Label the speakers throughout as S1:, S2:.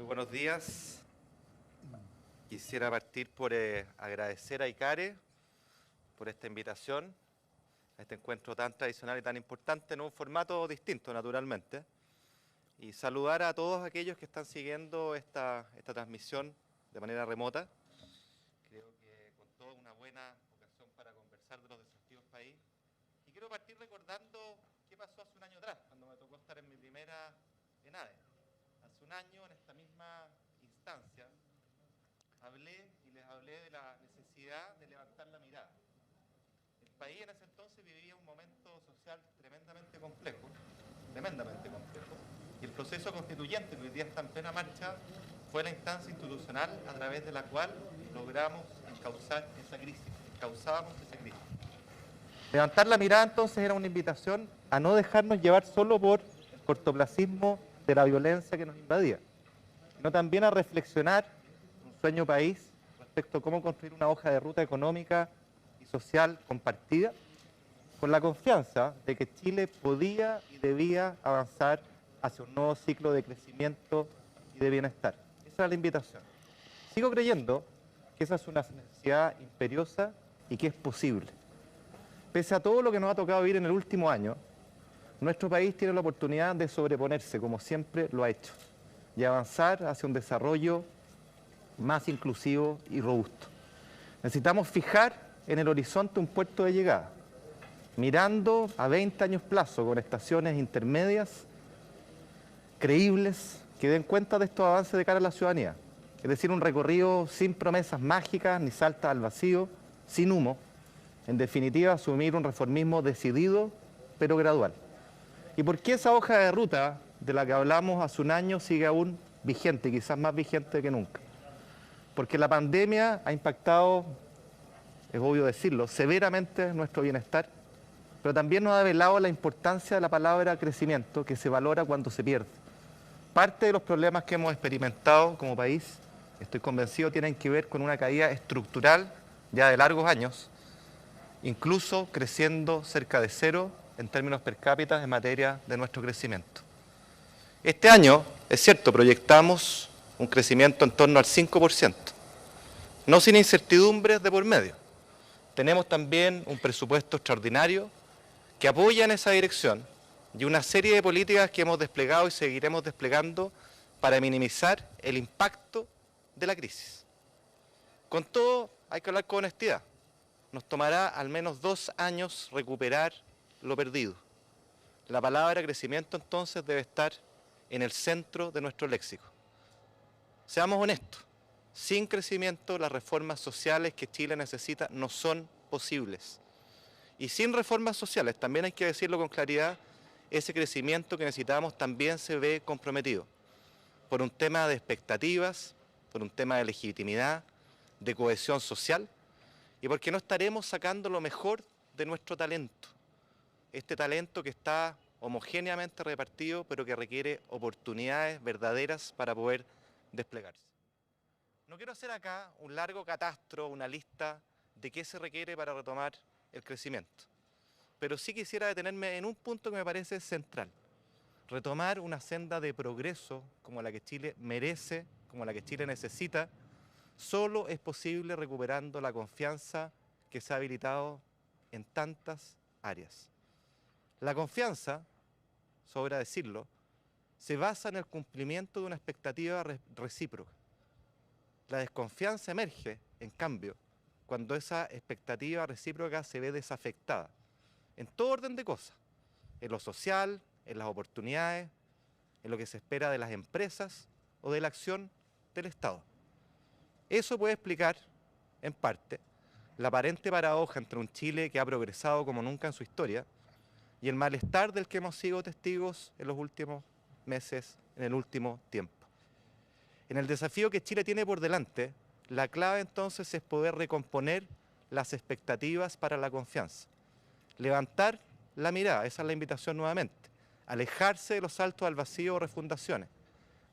S1: buenos días. Quisiera partir por agradecer a ICARE por esta invitación a este encuentro tan tradicional y tan importante en un formato distinto, naturalmente, y saludar a todos aquellos que están siguiendo esta transmisión de manera remota. Creo que con toda una buena ocasión para conversar de los desafíos del país. Y quiero partir recordando qué pasó hace un año atrás, cuando me tocó estar en mi primera ENADE. Hace un año, en esta misma instancia, les hablé de la necesidad de levantar la mirada. El país en ese entonces vivía un momento social tremendamente complejo, y el proceso constituyente que hoy día está en plena marcha fue la instancia institucional a través de la cual logramos encauzábamos esa crisis. Levantar la mirada entonces era una invitación a no dejarnos llevar solo por el cortoplacismo de la violencia que nos invadía, sino también a reflexionar un sueño país respecto a cómo construir una hoja de ruta económica y social compartida, con la confianza de que Chile podía y debía avanzar hacia un nuevo ciclo de crecimiento y de bienestar. Esa era la invitación. Sigo creyendo que esa es una necesidad imperiosa y que es posible. Pese a todo lo que nos ha tocado vivir en el último año, nuestro país tiene la oportunidad de sobreponerse, como siempre lo ha hecho, y avanzar hacia un desarrollo más inclusivo y robusto. Necesitamos fijar en el horizonte un puerto de llegada, mirando a 20 años plazo, con estaciones intermedias, creíbles, que den cuenta de estos avances de cara a la ciudadanía. Es decir, un recorrido sin promesas mágicas ni saltas al vacío, sin humo. En definitiva, asumir un reformismo decidido, pero gradual. ¿Y por qué esa hoja de ruta de la que hablamos hace un año sigue aún vigente, quizás más vigente que nunca? Porque la pandemia ha impactado, es obvio decirlo, severamente nuestro bienestar, pero también nos ha velado la importancia de la palabra crecimiento, que se valora cuando se pierde. Parte de los problemas que hemos experimentado como país, estoy convencido, tienen que ver con una caída estructural ya de largos años, incluso creciendo cerca de cero en términos per cápita en materia de nuestro crecimiento. Este año, es cierto, proyectamos un crecimiento en torno al 5%, no sin incertidumbres de por medio. Tenemos también un presupuesto extraordinario que apoya en esa dirección y una serie de políticas que hemos desplegado y seguiremos desplegando para minimizar el impacto de la crisis. Con todo, hay que hablar con honestidad. Nos tomará al menos 2 años recuperar lo perdido. La palabra crecimiento entonces debe estar en el centro de nuestro léxico. Seamos honestos, sin crecimiento las reformas sociales que Chile necesita no son posibles. Y sin reformas sociales, también hay que decirlo con claridad, ese crecimiento que necesitamos también se ve comprometido por un tema de expectativas, por un tema de legitimidad, de cohesión social, y porque no estaremos sacando lo mejor de nuestro talento. Este talento que está homogéneamente repartido, pero que requiere oportunidades verdaderas para poder desplegarse. No quiero hacer acá un largo catastro, una lista de qué se requiere para retomar el crecimiento, pero sí quisiera detenerme en un punto que me parece central. Retomar una senda de progreso como la que Chile merece, como la que Chile necesita, solo es posible recuperando la confianza que se ha habilitado en tantas áreas. La confianza, sobra decirlo, se basa en el cumplimiento de una expectativa recíproca. La desconfianza emerge, en cambio, cuando esa expectativa recíproca se ve desafectada, en todo orden de cosas, en lo social, en las oportunidades, en lo que se espera de las empresas o de la acción del Estado. Eso puede explicar, en parte, la aparente paradoja entre un Chile que ha progresado como nunca en su historia y el malestar del que hemos sido testigos en los últimos meses, en el último tiempo. En el desafío que Chile tiene por delante, la clave entonces es poder recomponer las expectativas para la confianza. Levantar la mirada, esa es la invitación nuevamente. Alejarse de los saltos al vacío o refundaciones,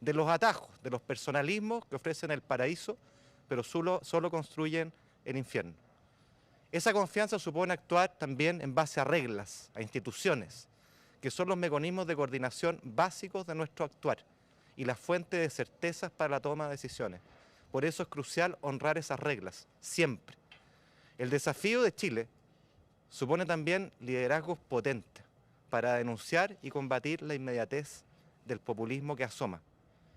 S1: de los atajos, de los personalismos que ofrecen el paraíso, pero solo construyen el infierno. Esa confianza supone actuar también en base a reglas, a instituciones, que son los mecanismos de coordinación básicos de nuestro actuar, y la fuente de certezas para la toma de decisiones. Por eso es crucial honrar esas reglas, siempre. El desafío de Chile supone también liderazgos potentes para denunciar y combatir la inmediatez del populismo que asoma.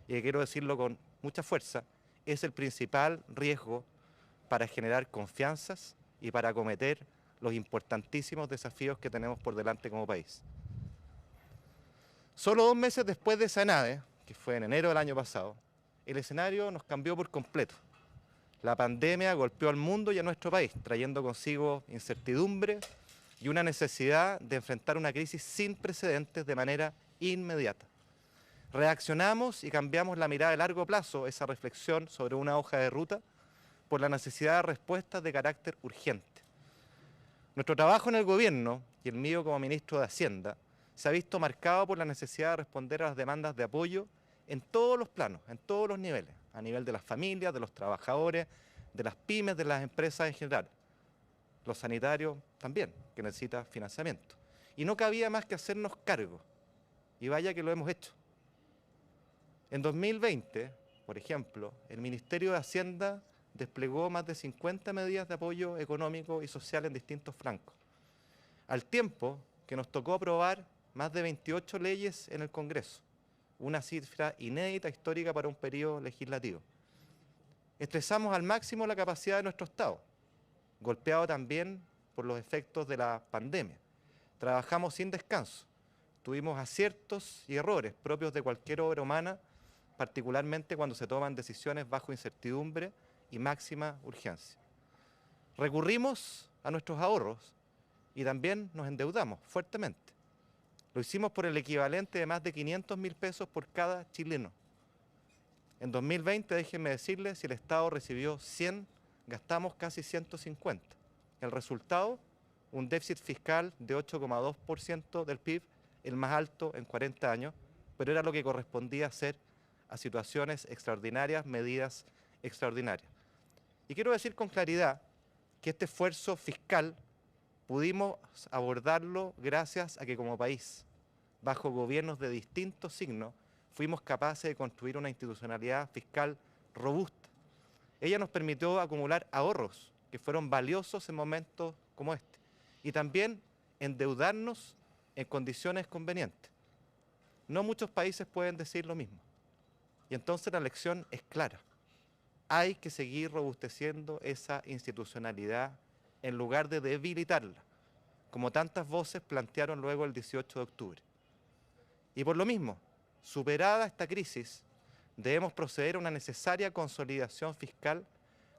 S1: Y que quiero decirlo con mucha fuerza, es el principal riesgo para generar confianzas y para acometer los importantísimos desafíos que tenemos por delante como país. Solo 2 meses después de esa nave, que fue en enero del año pasado, el escenario nos cambió por completo. La pandemia golpeó al mundo y a nuestro país, trayendo consigo incertidumbre y una necesidad de enfrentar una crisis sin precedentes de manera inmediata. Reaccionamos y cambiamos la mirada de largo plazo, esa reflexión sobre una hoja de ruta, por la necesidad de respuestas de carácter urgente. Nuestro trabajo en el gobierno, y el mío como ministro de Hacienda, se ha visto marcado por la necesidad de responder a las demandas de apoyo en todos los planos, en todos los niveles, a nivel de las familias, de los trabajadores, de las pymes, de las empresas en general. Los sanitarios también, que necesitan financiamiento. Y no cabía más que hacernos cargo, y vaya que lo hemos hecho. En 2020, por ejemplo, el Ministerio de Hacienda desplegó más de 50 medidas de apoyo económico y social en distintos flancos, al tiempo que nos tocó aprobar más de 28 leyes en el Congreso, una cifra inédita, histórica para un periodo legislativo. Estresamos al máximo la capacidad de nuestro Estado, golpeado también por los efectos de la pandemia. Trabajamos sin descanso, tuvimos aciertos y errores propios de cualquier obra humana, particularmente cuando se toman decisiones bajo incertidumbre y máxima urgencia. Recurrimos a nuestros ahorros y también nos endeudamos fuertemente. Lo hicimos por el equivalente de más de 500.000 pesos por cada chileno. En 2020, déjenme decirles, si el Estado recibió 100, gastamos casi 150. El resultado, un déficit fiscal de 8,2% del PIB, el más alto en 40 años, pero era lo que correspondía hacer a situaciones extraordinarias, medidas extraordinarias. Y quiero decir con claridad que este esfuerzo fiscal pudimos abordarlo gracias a que como país, bajo gobiernos de distintos signos, fuimos capaces de construir una institucionalidad fiscal robusta. Ella nos permitió acumular ahorros que fueron valiosos en momentos como este y también endeudarnos en condiciones convenientes. No muchos países pueden decir lo mismo. Y entonces la lección es clara. Hay que seguir robusteciendo esa institucionalidad en lugar de debilitarla, como tantas voces plantearon luego el 18 de octubre. Y por lo mismo, superada esta crisis, debemos proceder a una necesaria consolidación fiscal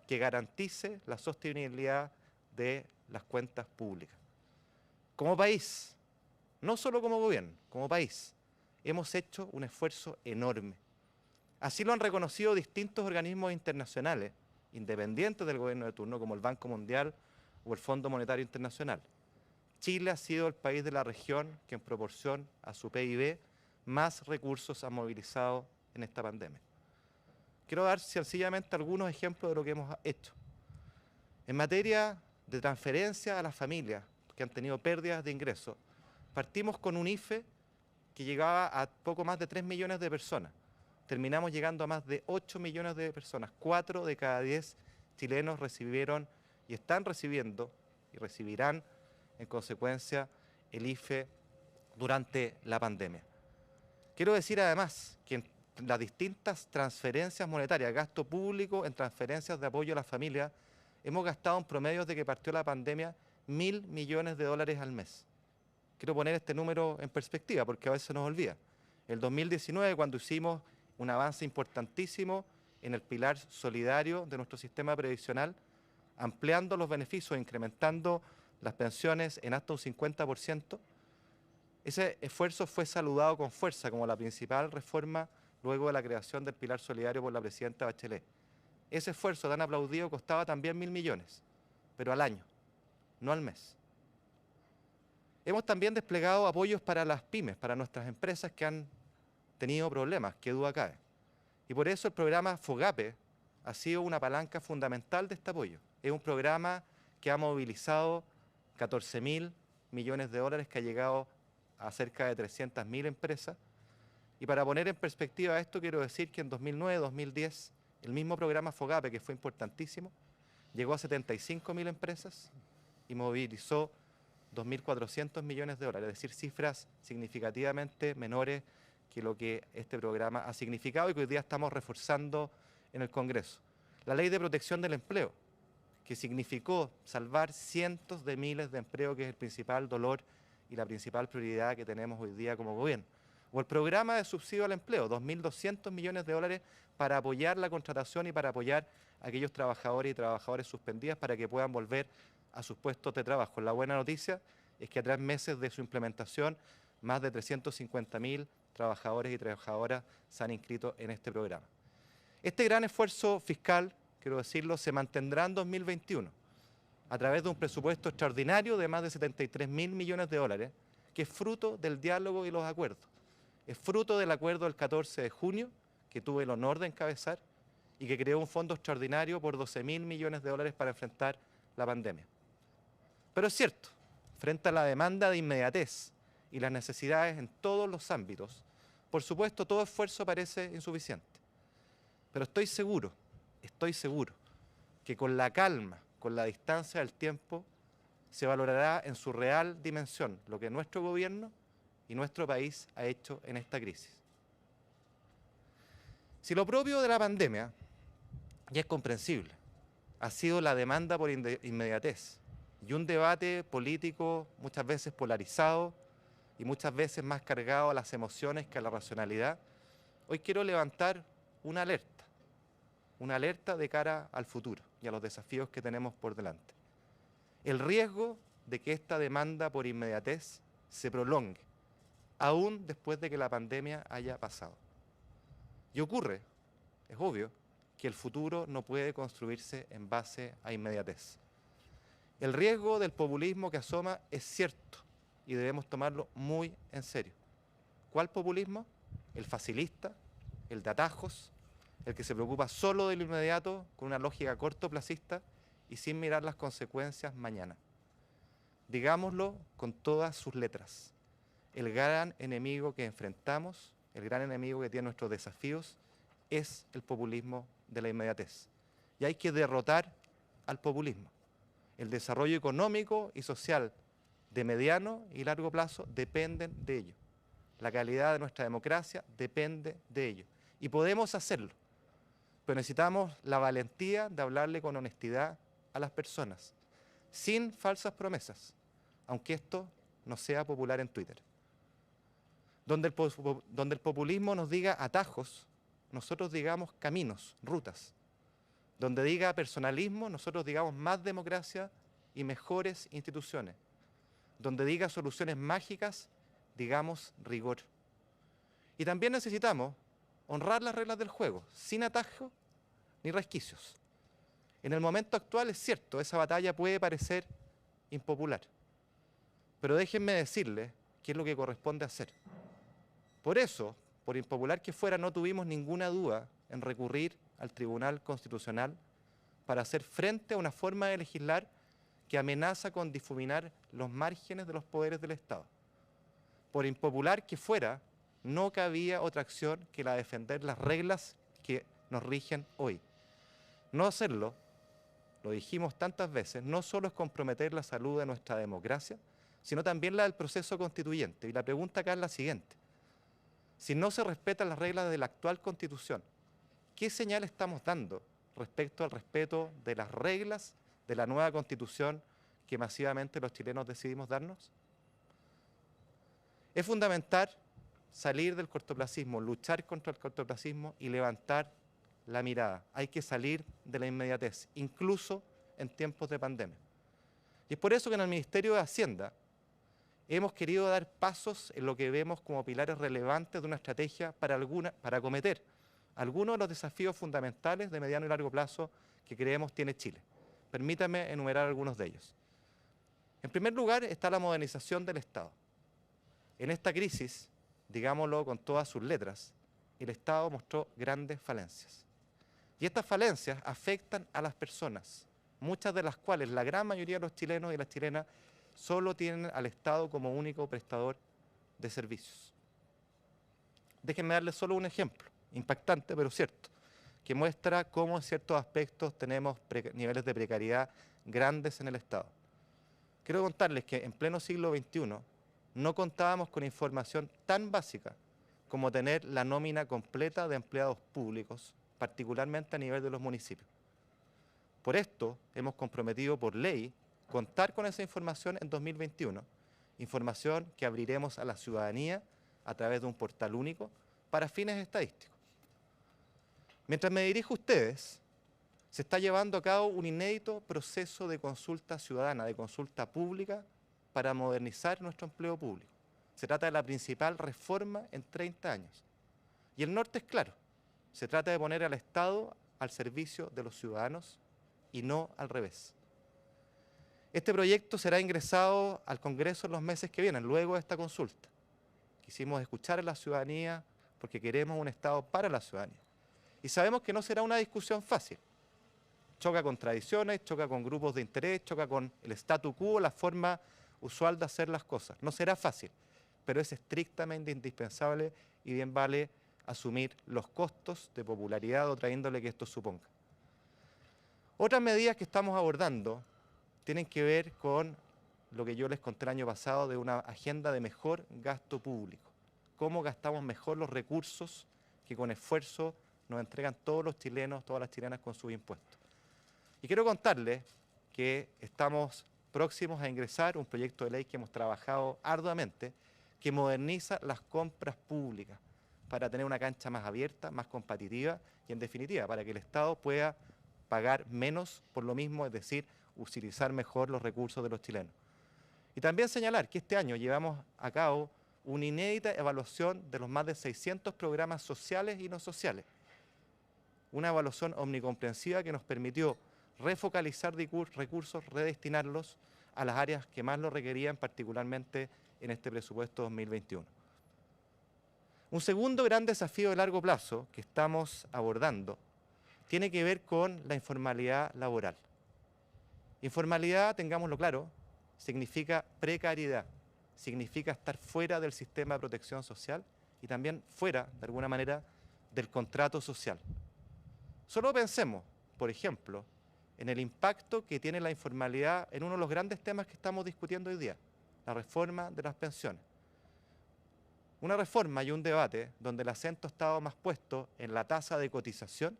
S1: que garantice la sostenibilidad de las cuentas públicas. Como país, no solo como gobierno, como país, hemos hecho un esfuerzo enorme. Así lo han reconocido distintos organismos internacionales, independientes del gobierno de turno, como el Banco Mundial o el Fondo Monetario Internacional. Chile ha sido el país de la región que en proporción a su PIB más recursos ha movilizado en esta pandemia. Quiero dar sencillamente algunos ejemplos de lo que hemos hecho. En materia de transferencia a las familias que han tenido pérdidas de ingresos, partimos con un IFE que llegaba a poco más de 3 millones de personas. Terminamos llegando a más de 8 millones de personas. 4 de cada 10 chilenos recibieron y están recibiendo y recibirán en consecuencia el IFE durante la pandemia. Quiero decir además que en las distintas transferencias monetarias, gasto público en transferencias de apoyo a las familias, hemos gastado en promedio desde que partió la pandemia 1.000 millones de dólares al mes. Quiero poner este número en perspectiva porque a veces se nos olvida. El 2019, cuando hicimos un avance importantísimo en el pilar solidario de nuestro sistema previsional, ampliando los beneficios, incrementando las pensiones en hasta un 50%, ese esfuerzo fue saludado con fuerza como la principal reforma luego de la creación del pilar solidario por la presidenta Bachelet. Ese esfuerzo tan aplaudido costaba también 1.000 millones, pero al año, no al mes. Hemos también desplegado apoyos para las pymes, para nuestras empresas que han tenido problemas, qué duda cabe. Y por eso el programa FOGAPE ha sido una palanca fundamental de este apoyo. Es un programa que ha movilizado 14.000 millones de dólares, que ha llegado a cerca de 300.000 empresas, Y para poner en perspectiva esto, quiero decir que en 2009-2010, el mismo programa FOGAPE, que fue importantísimo, llegó a 75.000 empresas y movilizó 2.400 millones de dólares, es decir, cifras significativamente menores que lo que este programa ha significado y que hoy día estamos reforzando en el Congreso. La Ley de Protección del Empleo, que significó salvar cientos de miles de empleos, que es el principal dolor y la principal prioridad que tenemos hoy día como gobierno. O el programa de subsidio al empleo, 2.200 millones de dólares para apoyar la contratación y para apoyar a aquellos trabajadores y trabajadoras suspendidas para que puedan volver a sus puestos de trabajo. La buena noticia es que a 3 meses de su implementación, más de 350.000 trabajadores y trabajadoras se han inscrito en este programa. Este gran esfuerzo fiscal, quiero decirlo, se mantendrá en 2021 a través de un presupuesto extraordinario de más de 73.000 millones de dólares, que es fruto del diálogo y los acuerdos. Es fruto del acuerdo del 14 de junio, que tuve el honor de encabezar, y que creó un fondo extraordinario por 12.000 millones de dólares para enfrentar la pandemia. Pero es cierto, frente a la demanda de inmediatez y las necesidades en todos los ámbitos, por supuesto, todo esfuerzo parece insuficiente. Pero estoy seguro que con la calma, con la distancia del tiempo, se valorará en su real dimensión lo que nuestro gobierno y nuestro país ha hecho en esta crisis. Si lo propio de la pandemia, y es comprensible, ha sido la demanda por inmediatez y un debate político muchas veces polarizado y muchas veces más cargado a las emociones que a la racionalidad, hoy quiero levantar una alerta de cara al futuro y a los desafíos que tenemos por delante. El riesgo de que esta demanda por inmediatez se prolongue, aún después de que la pandemia haya pasado. Y ocurre, es obvio, que el futuro no puede construirse en base a inmediatez. El riesgo del populismo que asoma es cierto y debemos tomarlo muy en serio. ¿Cuál populismo? El facilista, el de atajos, el que se preocupa solo de lo inmediato con una lógica cortoplacista y sin mirar las consecuencias mañana. Digámoslo con todas sus letras. El gran enemigo que enfrentamos, el gran enemigo que tiene nuestros desafíos, es el populismo de la inmediatez. Y hay que derrotar al populismo. El desarrollo económico y social de mediano y largo plazo dependen de ello. La calidad de nuestra democracia depende de ello. Y podemos hacerlo, pero necesitamos la valentía de hablarle con honestidad a las personas, sin falsas promesas, aunque esto no sea popular en Twitter. Donde el populismo nos diga atajos, nosotros digamos caminos, rutas. Donde diga personalismo, nosotros digamos más democracia y mejores instituciones. Donde diga soluciones mágicas, digamos rigor. Y también necesitamos honrar las reglas del juego, sin atajos ni resquicios. En el momento actual es cierto, esa batalla puede parecer impopular. Pero déjenme decirles qué es lo que corresponde hacer. Por eso, por impopular que fuera, no tuvimos ninguna duda en recurrir al Tribunal Constitucional para hacer frente a una forma de legislar que amenaza con difuminar los márgenes de los poderes del Estado. Por impopular que fuera, no cabía otra acción que la de defender las reglas que nos rigen hoy. No hacerlo, lo dijimos tantas veces, no solo es comprometer la salud de nuestra democracia, sino también la del proceso constituyente. Y la pregunta acá es la siguiente. Si no se respetan las reglas de la actual Constitución, ¿qué señal estamos dando respecto al respeto de las reglas de la nueva Constitución que masivamente los chilenos decidimos darnos? Es fundamental salir del cortoplacismo, luchar contra el cortoplacismo y levantar la mirada. Hay que salir de la inmediatez, incluso en tiempos de pandemia. Y es por eso que en el Ministerio de Hacienda hemos querido dar pasos en lo que vemos como pilares relevantes de una estrategia para acometer algunos de los desafíos fundamentales de mediano y largo plazo que creemos tiene Chile. Permítanme enumerar algunos de ellos. En primer lugar está la modernización del Estado. En esta crisis, digámoslo con todas sus letras, el Estado mostró grandes falencias. Y estas falencias afectan a las personas, muchas de las cuales la gran mayoría de los chilenos y las chilenas solo tienen al Estado como único prestador de servicios. Déjenme darles solo un ejemplo, impactante pero cierto, que muestra cómo en ciertos aspectos tenemos niveles de precariedad grandes en el Estado. Quiero contarles que en pleno siglo XXI no contábamos con información tan básica como tener la nómina completa de empleados públicos, particularmente a nivel de los municipios. Por esto hemos comprometido por ley contar con esa información en 2021, información que abriremos a la ciudadanía a través de un portal único para fines estadísticos. Mientras me dirijo a ustedes, se está llevando a cabo un inédito proceso de consulta ciudadana, de consulta pública, para modernizar nuestro empleo público. Se trata de la principal reforma en 30 años. Y el norte es claro, se trata de poner al Estado al servicio de los ciudadanos y no al revés. Este proyecto será ingresado al Congreso en los meses que vienen, luego de esta consulta. Quisimos escuchar a la ciudadanía porque queremos un Estado para la ciudadanía. Y sabemos que no será una discusión fácil. Choca con tradiciones, choca con grupos de interés, choca con el statu quo, la forma usual de hacer las cosas. No será fácil, pero es estrictamente indispensable y bien vale asumir los costos de popularidad o otra índole que esto suponga. Otras medidas que estamos abordando tienen que ver con lo que yo les conté el año pasado de una agenda de mejor gasto público. Cómo gastamos mejor los recursos que con esfuerzo nos entregan todos los chilenos, todas las chilenas con sus impuestos. Y quiero contarles que estamos próximos a ingresar un proyecto de ley que hemos trabajado arduamente, que moderniza las compras públicas para tener una cancha más abierta, más competitiva y en definitiva para que el Estado pueda pagar menos por lo mismo, es decir, utilizar mejor los recursos de los chilenos. Y también señalar que este año llevamos a cabo una inédita evaluación de los más de 600 programas sociales y no sociales. Una evaluación omnicomprensiva que nos permitió refocalizar recursos, redestinarlos a las áreas que más lo requerían, particularmente en este presupuesto 2021. Un segundo gran desafío de largo plazo que estamos abordando tiene que ver con la informalidad laboral. Informalidad, tengámoslo claro, significa precariedad, significa estar fuera del sistema de protección social y también fuera, de alguna manera, del contrato social. Solo pensemos, por ejemplo, en el impacto que tiene la informalidad en uno de los grandes temas que estamos discutiendo hoy día, la reforma de las pensiones. Una reforma y un debate donde el acento ha estado más puesto en la tasa de cotización,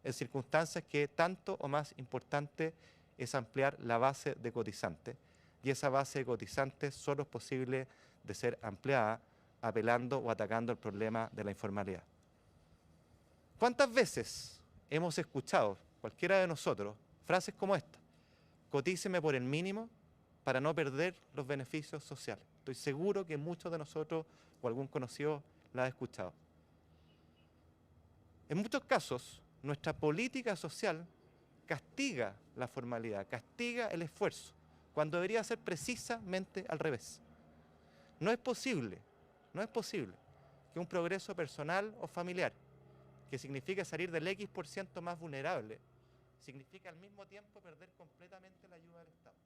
S1: en circunstancias que tanto o más importante es ampliar la base de cotizantes, y esa base de cotizantes solo es posible de ser ampliada apelando o atacando el problema de la informalidad. ¿Cuántas veces hemos escuchado, cualquiera de nosotros, frases como esta? Cotíceme por el mínimo para no perder los beneficios sociales. Estoy seguro que muchos de nosotros o algún conocido la ha escuchado. En muchos casos, nuestra política social castiga la formalidad, castiga el esfuerzo, cuando debería ser precisamente al revés. No es posible que un progreso personal o familiar, que significa salir del X% más vulnerable, significa al mismo tiempo perder completamente la ayuda del Estado.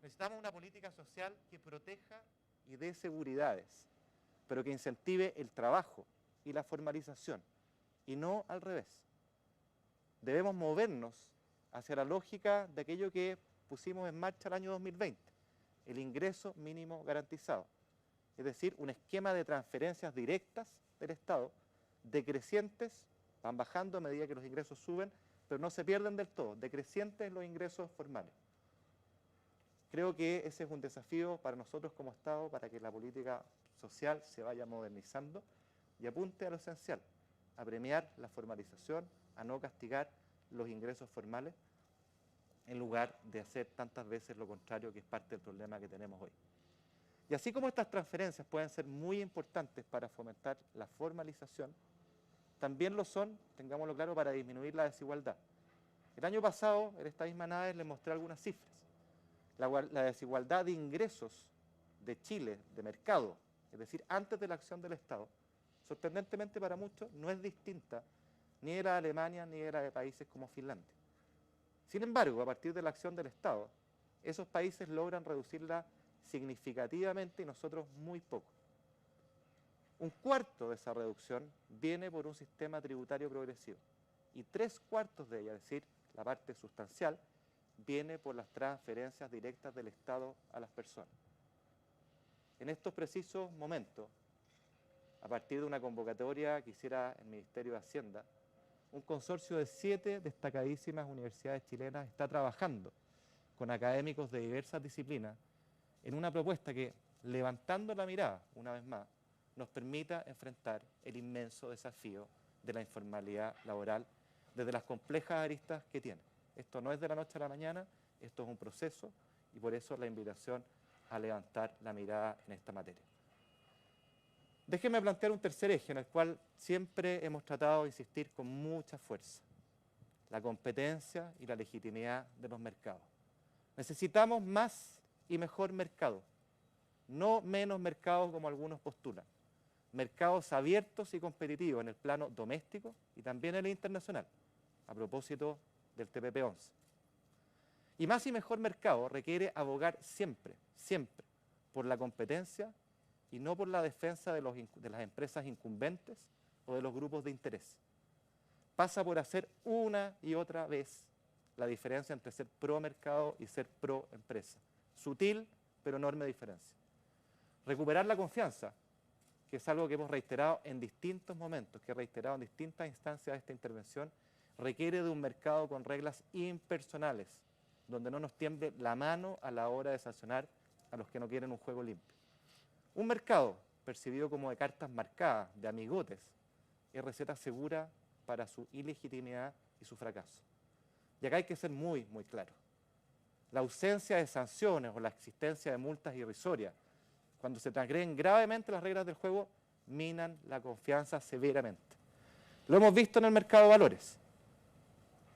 S1: Necesitamos una política social que proteja y dé seguridades, pero que incentive el trabajo y la formalización, y no al revés. Debemos movernos hacia la lógica de aquello que pusimos en marcha el año 2020, el ingreso mínimo garantizado, es decir, un esquema de transferencias directas del Estado, decrecientes, van bajando a medida que los ingresos suben, pero no se pierden del todo, decrecientes los ingresos formales. Creo que ese es un desafío para nosotros como Estado, para que la política social se vaya modernizando y apunte a lo esencial, a premiar la formalización, a no castigar los ingresos formales, en lugar de hacer tantas veces lo contrario, que es parte del problema que tenemos hoy. Y así como estas transferencias pueden ser muy importantes para fomentar la formalización, también lo son, tengámoslo claro, para disminuir la desigualdad. El año pasado, en esta misma nave, les mostré algunas cifras. La desigualdad de ingresos de Chile, de mercado, es decir, antes de la acción del Estado, sorprendentemente para muchos, no es distinta ni de la de Alemania ni de la de países como Finlandia. Sin embargo, a partir de la acción del Estado, esos países logran reducirla significativamente y nosotros muy poco. Un cuarto de esa reducción viene por un sistema tributario progresivo y 3/4 de ella, es decir, la parte sustancial, viene por las transferencias directas del Estado a las personas. En estos precisos momentos, a partir de una convocatoria que hiciera el Ministerio de Hacienda, un consorcio de 7 destacadísimas universidades chilenas está trabajando con académicos de diversas disciplinas en una propuesta que, levantando la mirada, una vez más, nos permita enfrentar el inmenso desafío de la informalidad laboral desde las complejas aristas que tiene. Esto no es de la noche a la mañana, esto es un proceso y por eso la invitación a levantar la mirada en esta materia. Déjenme plantear un tercer eje en el cual siempre hemos tratado de insistir con mucha fuerza: la competencia y la legitimidad de los mercados. Necesitamos más y mejor mercado, no menos mercados como algunos postulan. Mercados abiertos y competitivos en el plano doméstico y también en el internacional, a propósito del TPP-11. Y más y mejor mercado requiere abogar siempre, siempre, por la competencia y no por la defensa de las empresas incumbentes o de los grupos de interés. Pasa por hacer una y otra vez la diferencia entre ser pro mercado y ser pro empresa. Sutil, pero enorme diferencia. Recuperar la confianza, que es algo que hemos reiterado en distintos momentos, que he reiterado en distintas instancias de esta intervención, requiere de un mercado con reglas impersonales, donde no nos tiemble la mano a la hora de sancionar a los que no quieren un juego limpio. Un mercado percibido como de cartas marcadas, de amigotes, es receta segura para su ilegitimidad y su fracaso. Y acá hay que ser muy, muy claro. La ausencia de sanciones o la existencia de multas irrisorias, cuando se transgreden gravemente las reglas del juego, minan la confianza severamente. Lo hemos visto en el mercado de valores.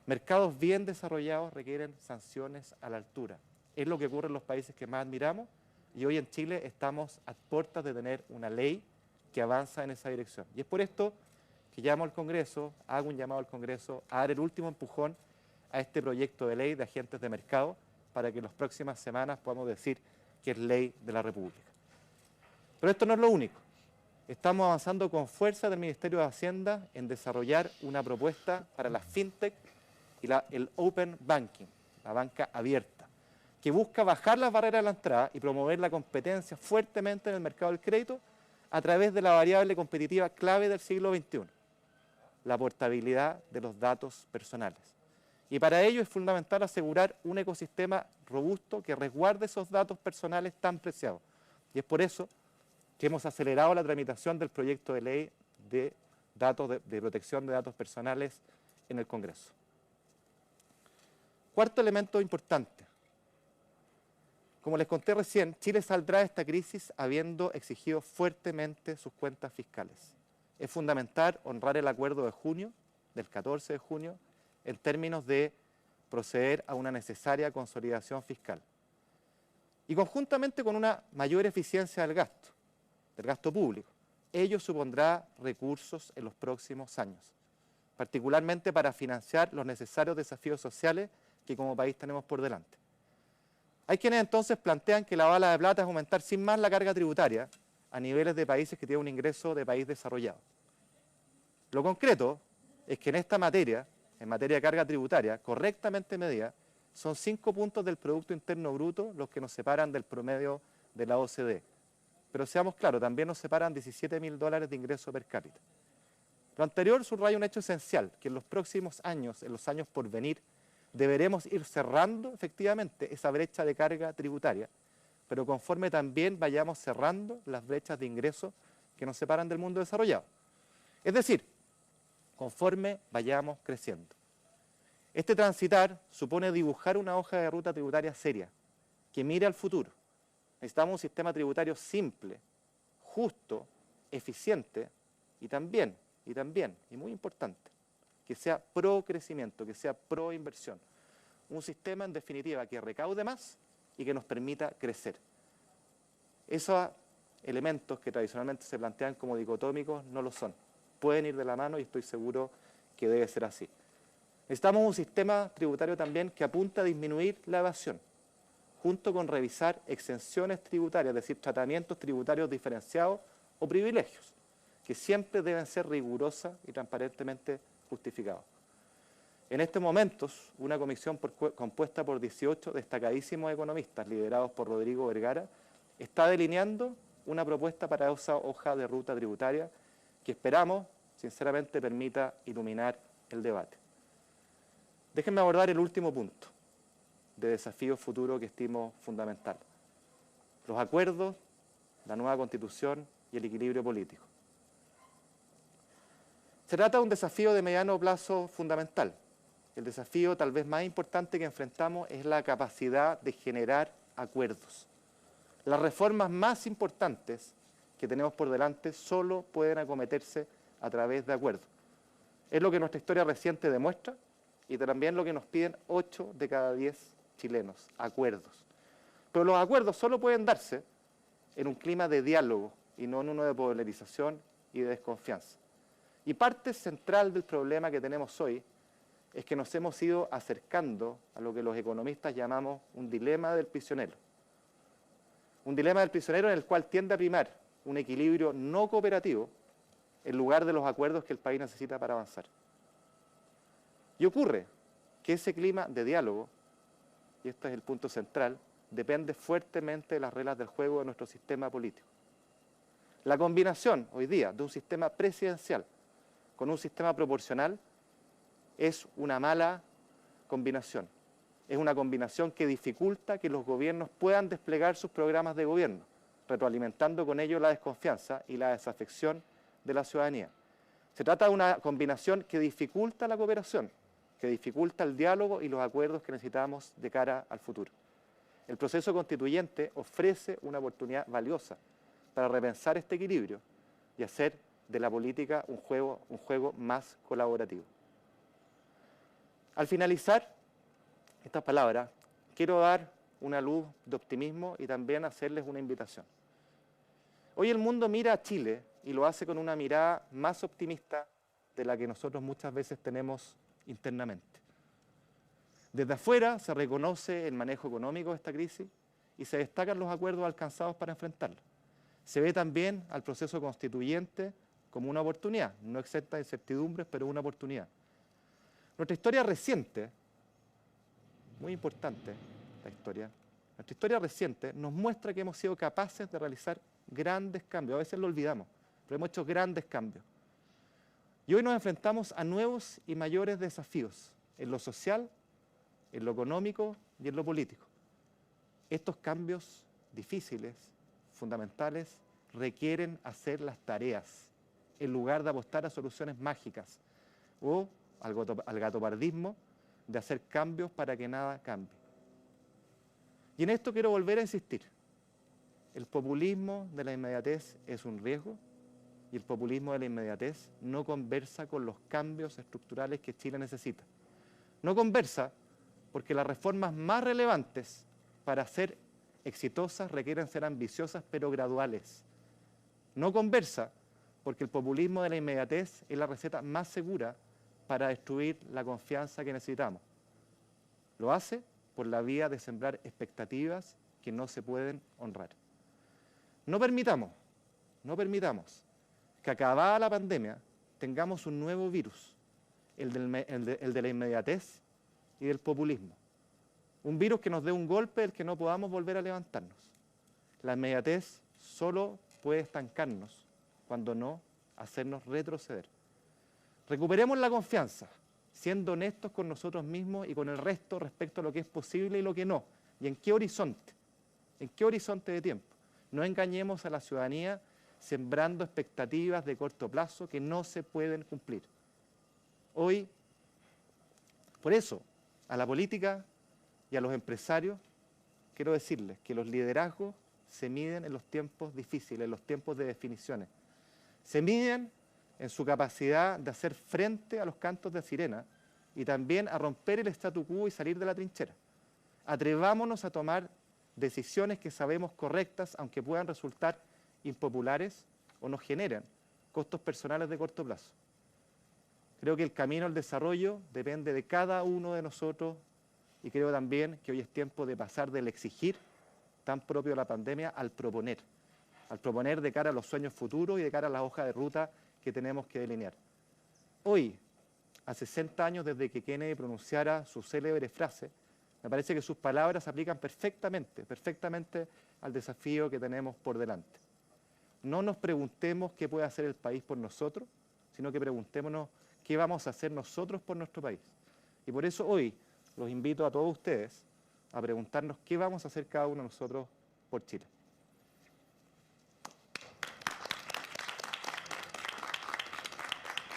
S1: Mercados bien desarrollados requieren sanciones a la altura. Es lo que ocurre en los países que más admiramos y hoy en Chile estamos a puertas de tener una ley que avanza en esa dirección. Y es por esto que llamo al Congreso, hago un llamado al Congreso a dar el último empujón a este proyecto de ley de agentes de mercado para que en las próximas semanas podamos decir que es ley de la República. Pero esto no es lo único. Estamos avanzando con fuerza del Ministerio de Hacienda en desarrollar una propuesta para la fintech y el open banking, la banca abierta, que busca bajar las barreras de la entrada y promover la competencia fuertemente en el mercado del crédito a través de la variable competitiva clave del siglo XXI, la portabilidad de los datos personales. Y para ello es fundamental asegurar un ecosistema robusto que resguarde esos datos personales tan preciados. Y es por eso que hemos acelerado la tramitación del proyecto de ley de protección de datos personales en el Congreso. Cuarto elemento importante. Como les conté recién, Chile saldrá de esta crisis habiendo exigido fuertemente sus cuentas fiscales. Es fundamental honrar el acuerdo de junio, del 14 de junio, en términos de proceder a una necesaria consolidación fiscal. Y conjuntamente con una mayor eficiencia del gasto público. Ello supondrá recursos en los próximos años, particularmente para financiar los necesarios desafíos sociales que como país tenemos por delante. Hay quienes entonces plantean que la bala de plata es aumentar sin más la carga tributaria a niveles de países que tienen un ingreso de país desarrollado. Lo concreto es que en esta materia, en materia de carga tributaria, correctamente medida, son 5 puntos del Producto Interno Bruto los que nos separan del promedio de la OCDE. Pero seamos claros, también nos separan $17.000 de ingreso per cápita. Lo anterior subraya un hecho esencial, que en los próximos años, en los años por venir, deberemos ir cerrando efectivamente esa brecha de carga tributaria, pero conforme también vayamos cerrando las brechas de ingresos que nos separan del mundo desarrollado. Es decir, conforme vayamos creciendo. Este transitar supone dibujar una hoja de ruta tributaria seria, que mire al futuro. Necesitamos un sistema tributario simple, justo, eficiente y también, y muy importante, que sea pro crecimiento, que sea pro inversión. Un sistema, en definitiva, que recaude más y que nos permita crecer. Esos elementos que tradicionalmente se plantean como dicotómicos no lo son. Pueden ir de la mano y estoy seguro que debe ser así. Necesitamos un sistema tributario también que apunta a disminuir la evasión, junto con revisar exenciones tributarias, es decir, tratamientos tributarios diferenciados o privilegios. que siempre deben ser rigurosas y transparentemente justificadas. En estos momentos, una comisión compuesta por 18 destacadísimos economistas, liderados por Rodrigo Vergara, está delineando una propuesta para esa hoja de ruta tributaria que esperamos, sinceramente, permita iluminar el debate. Déjenme abordar el último punto de desafío futuro que estimo fundamental: los acuerdos, la nueva Constitución y el equilibrio político. Se trata de un desafío de mediano plazo fundamental. El desafío tal vez más importante que enfrentamos es la capacidad de generar acuerdos. Las reformas más importantes que tenemos por delante solo pueden acometerse a través de acuerdos. Es lo que nuestra historia reciente demuestra y también lo que nos piden 8 de cada 10 chilenos: acuerdos. Pero los acuerdos solo pueden darse en un clima de diálogo y no en uno de polarización y de desconfianza. Y parte central del problema que tenemos hoy es que nos hemos ido acercando a lo que los economistas llamamos un dilema del prisionero. Un dilema del prisionero en el cual tiende a primar un equilibrio no cooperativo en lugar de los acuerdos que el país necesita para avanzar. Y ocurre que ese clima de diálogo, y este es el punto central, depende fuertemente de las reglas del juego de nuestro sistema político. La combinación hoy día de un sistema presidencial con un sistema proporcional es una mala combinación. Es una combinación que dificulta que los gobiernos puedan desplegar sus programas de gobierno, retroalimentando con ello la desconfianza y la desafección de la ciudadanía. Se trata de una combinación que dificulta la cooperación, que dificulta el diálogo y los acuerdos que necesitamos de cara al futuro. El proceso constituyente ofrece una oportunidad valiosa para repensar este equilibrio y hacer de la política un juego más colaborativo. Al finalizar estas palabras, quiero dar una luz de optimismo y también hacerles una invitación. Hoy el mundo mira a Chile y lo hace con una mirada más optimista de la que nosotros muchas veces tenemos internamente. Desde afuera se reconoce el manejo económico de esta crisis y se destacan los acuerdos alcanzados para enfrentarla. Se ve también al proceso constituyente como una oportunidad, no exenta de incertidumbres, pero una oportunidad. Nuestra historia reciente, muy importante nuestra historia reciente nos muestra que hemos sido capaces de realizar grandes cambios. A veces lo olvidamos, pero hemos hecho grandes cambios. Y hoy nos enfrentamos a nuevos y mayores desafíos en lo social, en lo económico y en lo político. Estos cambios difíciles, fundamentales, requieren hacer las tareas en lugar de apostar a soluciones mágicas o al gatopardismo de hacer cambios para que nada cambie. Y en esto quiero volver a insistir. El populismo de la inmediatez es un riesgo y el populismo de la inmediatez no conversa con los cambios estructurales que Chile necesita. No conversa porque las reformas más relevantes para ser exitosas requieren ser ambiciosas pero graduales. No conversa porque el populismo de la inmediatez es la receta más segura para destruir la confianza que necesitamos. Lo hace por la vía de sembrar expectativas que no se pueden honrar. No permitamos que acabada la pandemia tengamos un nuevo virus, el de la inmediatez y del populismo. Un virus que nos dé un golpe del que no podamos volver a levantarnos. La inmediatez solo puede estancarnos, cuando no hacernos retroceder. Recuperemos la confianza, siendo honestos con nosotros mismos y con el resto respecto a lo que es posible y lo que no, y en qué horizonte de tiempo. No engañemos a la ciudadanía sembrando expectativas de corto plazo que no se pueden cumplir. Hoy, por eso, a la política y a los empresarios, quiero decirles que los liderazgos se miden en los tiempos difíciles, en los tiempos de definiciones. Se miden en su capacidad de hacer frente a los cantos de sirena y también a romper el statu quo y salir de la trinchera. Atrevámonos a tomar decisiones que sabemos correctas, aunque puedan resultar impopulares o nos generen costos personales de corto plazo. Creo que el camino al desarrollo depende de cada uno de nosotros y creo también que hoy es tiempo de pasar del exigir, tan propio de la pandemia, al proponer. al proponer de cara a los sueños futuros y de cara a la hoja de ruta que tenemos que delinear. Hoy, a 60 años desde que Kennedy pronunciara su célebre frase, me parece que sus palabras se aplican perfectamente al desafío que tenemos por delante. No nos preguntemos qué puede hacer el país por nosotros, sino que preguntémonos qué vamos a hacer nosotros por nuestro país. Y por eso hoy los invito a todos ustedes a preguntarnos qué vamos a hacer cada uno de nosotros por Chile.